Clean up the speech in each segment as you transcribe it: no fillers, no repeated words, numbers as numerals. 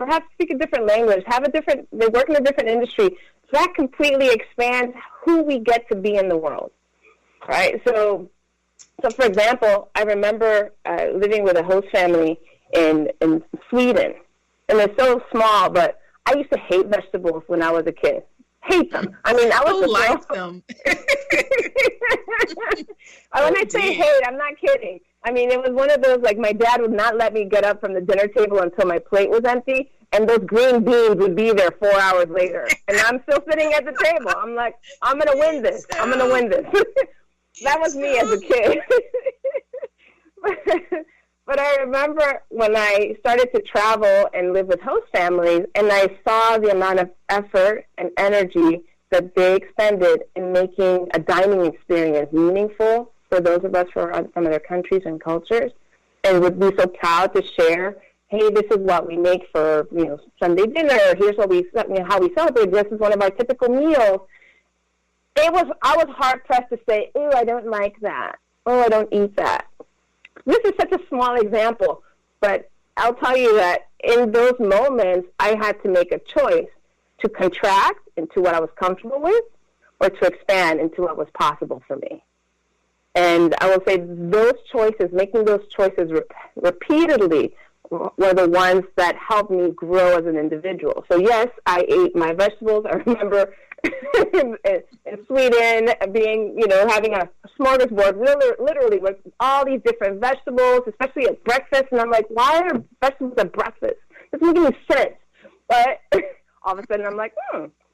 perhaps speak a different language, they work in a different industry. That completely expands who we get to be in the world, right? So for example, I remember living with a host family in Sweden, and they're so small, but I used to hate vegetables when I was a kid. Hate them. I mean, I was who likes them? When I say hate, I'm not kidding. I mean, it was one of those, like, my dad would not let me get up from the dinner table until my plate was empty, and those green beans would be there 4 hours later. And I'm still sitting at the table. I'm like, I'm going to win this. I'm going to win this. That was me as a kid. But I remember when I started to travel and live with host families, and I saw the amount of effort and energy that they expended in making a dining experience meaningful for those of us from other countries and cultures, and would be so proud to share, hey, this is what we make for, Sunday dinner. Here's what how we celebrate. This is one of our typical meals. I was hard pressed to say, "Ew, I don't like that. Oh, I don't eat that." This is such a small example, but I'll tell you that in those moments, I had to make a choice to contract into what I was comfortable with, or to expand into what was possible for me. And I will say those choices, making those choices repeatedly, were the ones that helped me grow as an individual. So yes, I ate my vegetables. I remember in Sweden being, having a smorgasbord, literally with all these different vegetables, especially at breakfast. And I'm like, why are vegetables at breakfast? It doesn't make any sense. But all of a sudden I'm like,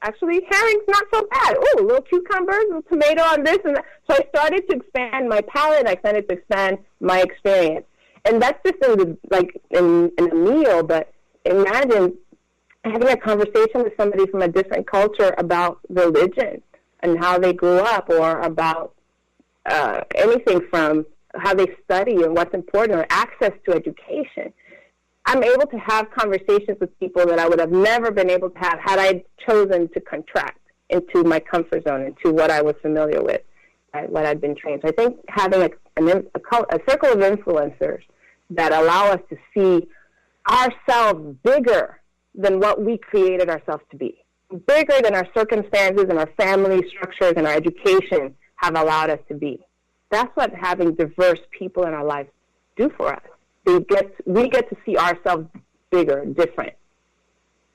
actually herring's not so bad. Oh, little cucumbers and tomato on this and that. So I started to expand my palate. I started to expand my experience. And that's just in a meal, but imagine having a conversation with somebody from a different culture about religion and how they grew up, or about anything from how they study and what's important, or access to education. I'm able to have conversations with people that I would have never been able to have had I chosen to contract into my comfort zone, into what I was familiar with, what I'd been trained. So I think having a circle of influencers that allow us to see ourselves bigger than what we created ourselves to be, bigger than our circumstances and our family structures and our education have allowed us to be. That's what having diverse people in our lives do for us. We get to see ourselves bigger, different.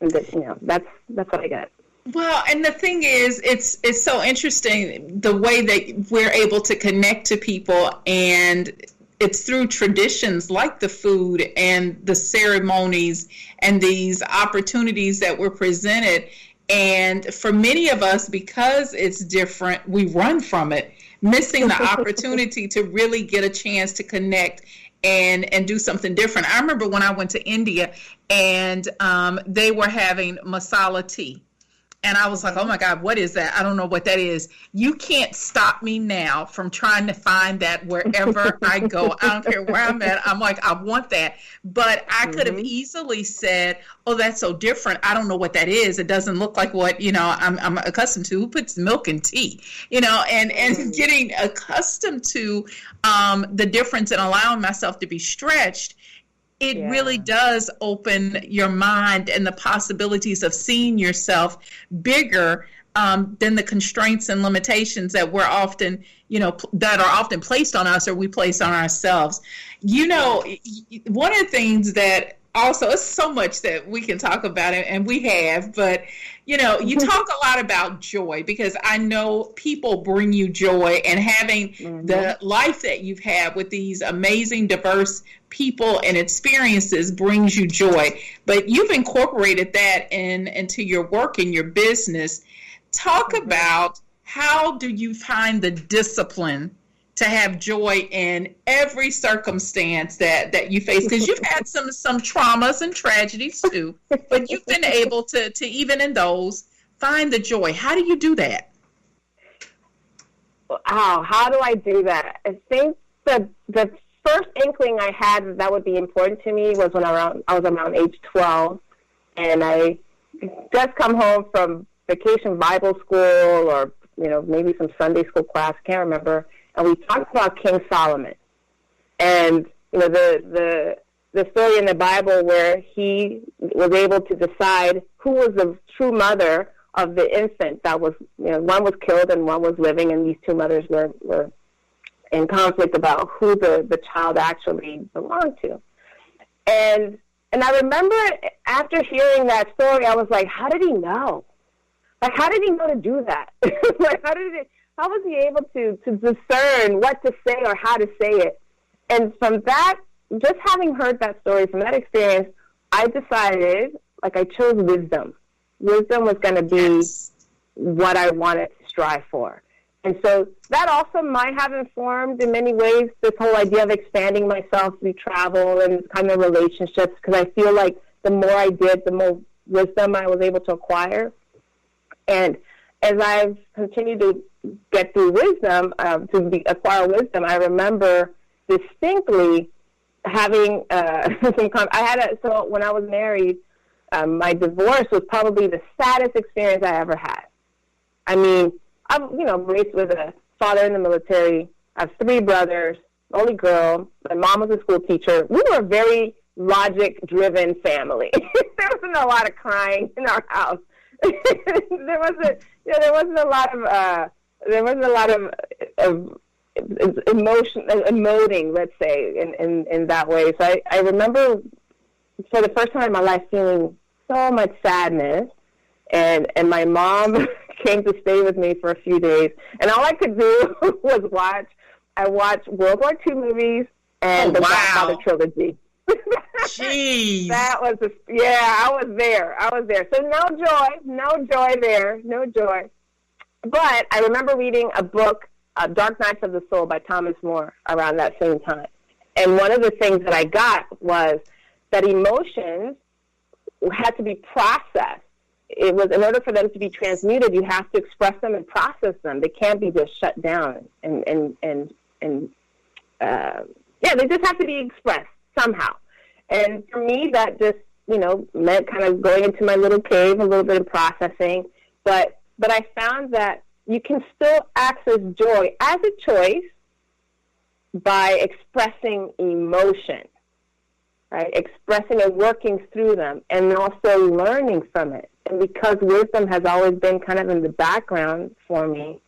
And that's what I get. Well, and the thing is, it's so interesting the way that we're able to connect to people, and it's through traditions like the food and the ceremonies and these opportunities that were presented. And for many of us, because it's different, we run from it, missing the opportunity to really get a chance to connect and do something different. I remember when I went to India, and they were having masala tea. And I was like, oh my God, what is that? I don't know what that is. You can't stop me now from trying to find that wherever I go. I don't care where I'm at. I'm like, I want that. But I could have easily said, oh, that's so different. I don't know what that is. It doesn't look like what, I'm accustomed to. Who puts milk in tea? And getting accustomed to the difference and allowing myself to be stretched. It really does open your mind and the possibilities of seeing yourself bigger than the constraints and limitations that we're often, that are often placed on us, or we place on ourselves. One of the things that also, it's so much that we can talk about it, and we have, but you talk a lot about joy, because I know people bring you joy, and having the life that you've had with these amazing, diverse people and experiences brings you joy. But you've incorporated that into your work and your business. Talk about, how do you find the discipline to have joy in every circumstance that you face? Because you've had some traumas and tragedies too, but you've been able to even in those, find the joy. How do you do that? How do I do that? I think the first inkling I had that would be important to me was when I was around age 12, and I just come home from vacation Bible school, or maybe some Sunday school class, can't remember. And we talked about King Solomon, and the the story in the Bible where he was able to decide who was the true mother of the infant that was, one was killed and one was living, and these two mothers were in conflict about who the child actually belonged to. And I remember after hearing that story, I was like, how did he know? Like, how did he know to do that? Like, how was he able to discern what to say or how to say it? And from that, just having heard that story, from that experience, I decided, like, I chose wisdom. Wisdom was going to be what I wanted to strive for. And so that also might have informed in many ways this whole idea of expanding myself through travel and kind of relationships, because I feel like the more I did, the more wisdom I was able to acquire. And as I've continued to get through wisdom, acquire wisdom, I remember distinctly having so when I was married, my divorce was probably the saddest experience I ever had. I mean, I'm, raised with a father in the military. I have 3 brothers, only girl. My mom was a school teacher. We were a very logic-driven family. There wasn't a lot of crying in our house. There wasn't a lot of emoting, let's say, in that way. So I remember for the first time in my life feeling so much sadness, and my mom came to stay with me for a few days, and all I could do was watch. I watched World War II movies and the Godfather trilogy. Jeez. I was there. So no joy there, no joy. But I remember reading a book, Dark Nights of the Soul by Thomas More, around that same time. And one of the things that I got was that emotions had to be processed. It was, in order for them to be transmuted, you have to express them and process them. They can't be just shut down. They just have to be expressed somehow. And for me, that just, meant kind of going into my little cave, a little bit of processing. But I found that you can still access joy as a choice by expressing emotion, right? Expressing and working through them, and also learning from it. And because wisdom has always been kind of in the background for me,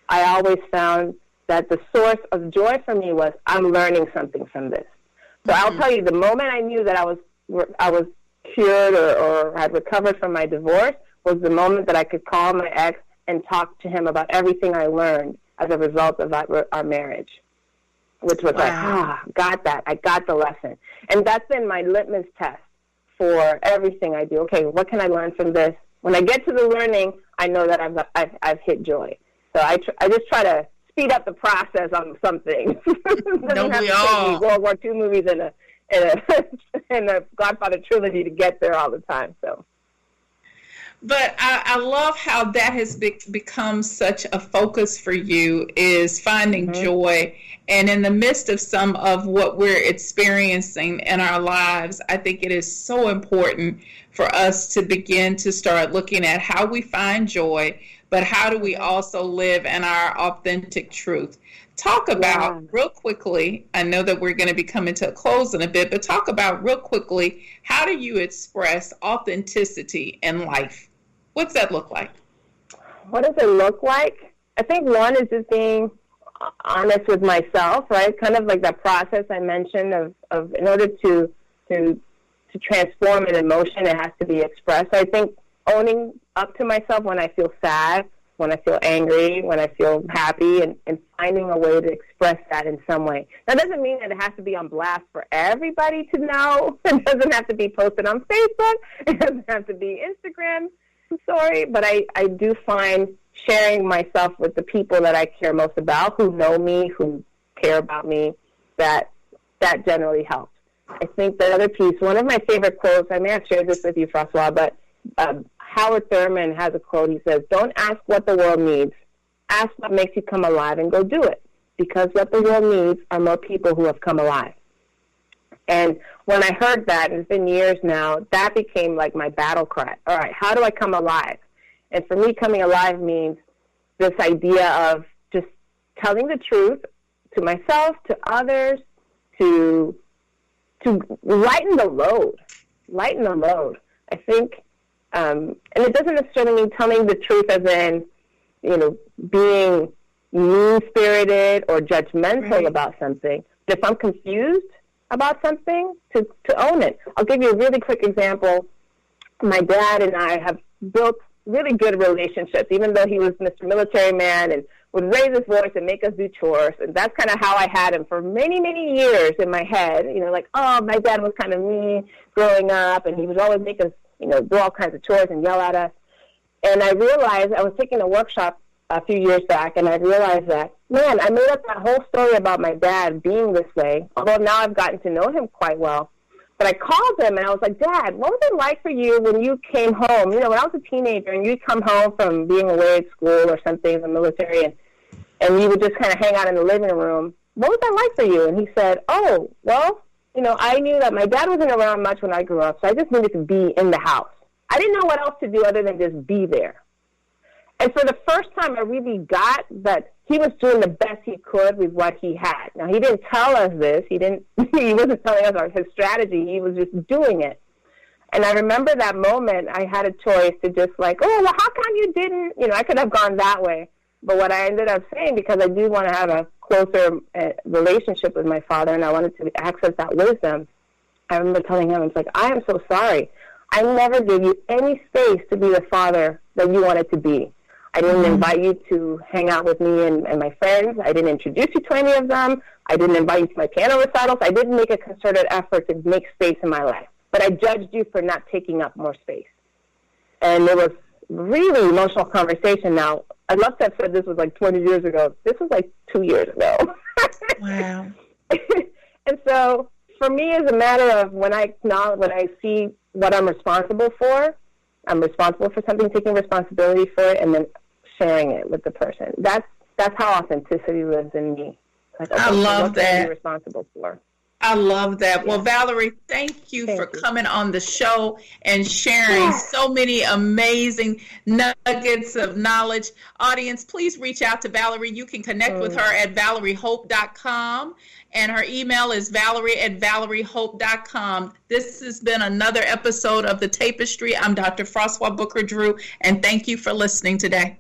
I always found that the source of joy for me was, I'm learning something from this. So I'll tell you, the moment I knew that I was cured or had recovered from my divorce was the moment that I could call my ex and talk to him about everything I learned as a result of our marriage, which was got that. I got the lesson. And that's been my litmus test for everything I do. Okay, what can I learn from this? When I get to the learning, I know that I've hit joy. So I just try to speed up the process on something. Don't we all? World War II movies and a Godfather trilogy to get there all the time. So. But I love how that has become such a focus for you, is finding joy. And in the midst of some of what we're experiencing in our lives, I think it is so important for us to begin to start looking at how we find joy, but how do we also live in our authentic truth. Talk about real quickly, I know that we're going to be coming to a close in a bit, but talk about real quickly, how do you express authenticity in life? What's that look like? What does it look like? I think one is just being honest with myself, right? Kind of like that process I mentioned of in order to transform an emotion, it has to be expressed. I think owning up to myself when I feel sad, when I feel angry, when I feel happy, and finding a way to express that in some way. That doesn't mean that it has to be on blast for everybody to know. It doesn't have to be posted on Facebook. It doesn't have to be Instagram. I'm sorry, but I do find sharing myself with the people that I care most about, who know me, who care about me, that generally helps. I think the other piece, one of my favorite quotes, I may have shared this with you, Francois, but Howard Thurman has a quote. He says, "Don't ask what the world needs. Ask what makes you come alive and go do it. Because what the world needs are more people who have come alive." And when I heard that, and it's been years now, that became like my battle cry. All right, how do I come alive? And for me, coming alive means this idea of just telling the truth to myself, to others, to to lighten the load. I think, and it doesn't necessarily mean telling the truth as in, being mean-spirited or judgmental about something. If I'm confused about something, to own it. I'll give you a really quick example. My dad and I have built really good relationships, even though he was Mr. Military Man and would raise his voice and make us do chores. And that's kind of how I had him for many, many years in my head. My dad was kind of mean growing up, and he would always make us, do all kinds of chores and yell at us. And I realized, I was taking a workshop a few years back, and I realized that, man, I made up that whole story about my dad being this way, although now I've gotten to know him quite well. But I called him, and I was like, Dad, what was it like for you when you came home? When I was a teenager, and you'd come home from being away at school or something in the military, and you would just kind of hang out in the living room. What was that like for you? And he said, oh, well, I knew that my dad wasn't around much when I grew up, so I just needed to be in the house. I didn't know what else to do other than just be there. And for the first time, I really got that he was doing the best he could with what he had. Now, he didn't tell us this. He wasn't telling us his strategy. He was just doing it. And I remember that moment, I had a choice to just how come you didn't? I could have gone that way. But what I ended up saying, because I do want to have a closer relationship with my father, and I wanted to access that wisdom, I remember telling him, I am so sorry. I never gave you any space to be the father that you wanted to be. I didn't invite you to hang out with me and my friends. I didn't introduce you to any of them. I didn't invite you to my piano recitals. I didn't make a concerted effort to make space in my life. But I judged you for not taking up more space. And it was really emotional conversation. Now, I'd love to have said this was 20 years ago. This was 2 years ago. Wow. And so for me, it's a matter of when I see what I'm responsible for, I'm responsible for something, taking responsibility for it, and then sharing it with the person. That's how authenticity lives in me. I love that. Be responsible for. I love that. Well, Valerie, thank you for coming on the show and sharing so many amazing nuggets of knowledge. Audience, please reach out to Valerie. You can connect with her at valeriehope.com, and her email is valerie@valeriehope.com. This has been another episode of The Tapestry. I'm Dr. Francois Booker Drew, and thank you for listening today.